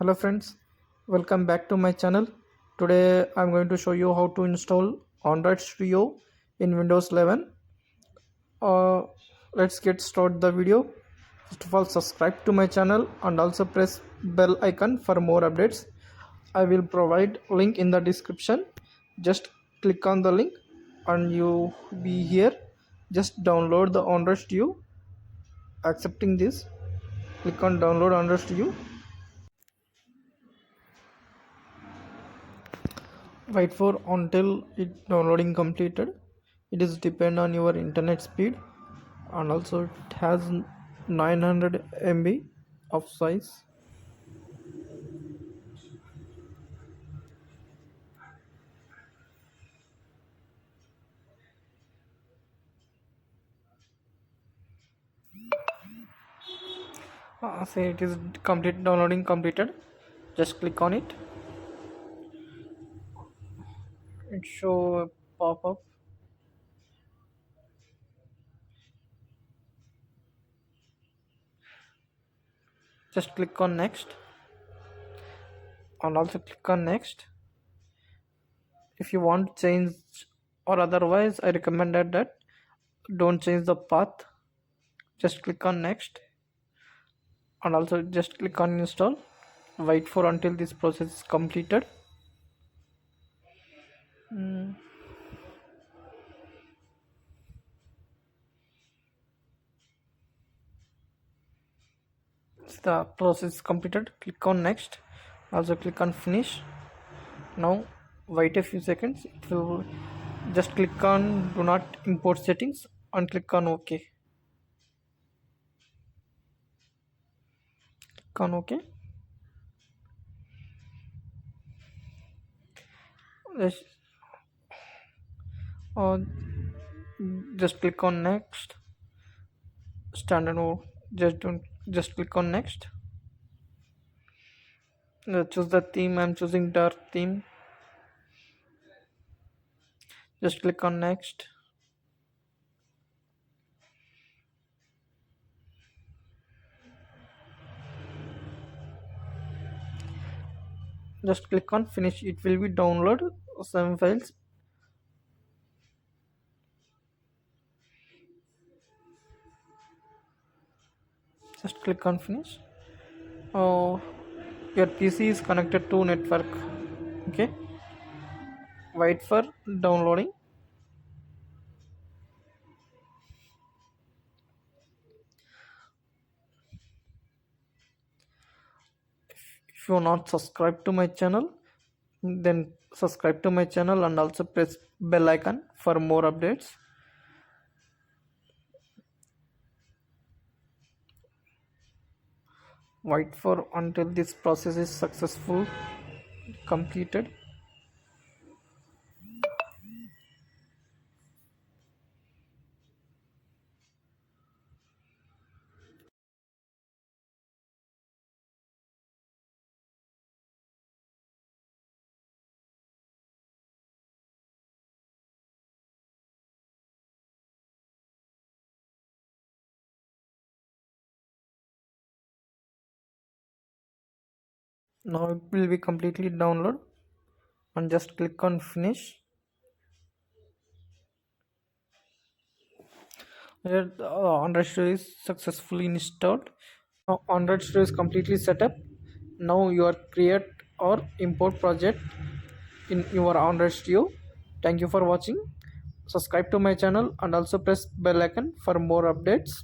Hello friends, welcome back to my channel. Today I'm going to show you how to install Android Studio in Windows 11. Uh, let's get started the video. First of all, subscribe to my channel and also press bell icon for more updates. I will provide link in the description. Just click on the link and you be here. Just download the Android Studio. Accepting this, click on download Android Studio. Wait for until it downloading completed. It is depend on your internet speed, and also it has 900 MB of size. Say it is complete downloading completed. Just click on it. It show a pop-up. Just click on next and also click on next. If you want to change or otherwise, I recommended that don't change the path. Just click on next and also just click on install. Wait for until this process is completed. The process is completed. Click on next, also click on finish. Now wait a few seconds. It will just click on do not import settings and click on OK. Click on OK. Uh, just click on next. Standard mode. Just click on next. Choose the theme. I'm choosing dark theme. Just click on next. Just click on finish. It will be download some files. Just click on finish. Oh, your PC is connected to network. Okay, wait for downloading. If you are not subscribed to my channel, then subscribe to my channel and also press bell icon for more updates. Wait for until this process is successful completed. Now it will be completely download and just click on finish. Here the Android Studio is successfully installed. Now Android Studio is completely set up. Now you are create or import project in your Android Studio. Thank you for watching. Subscribe to my channel and also press bell icon for more updates.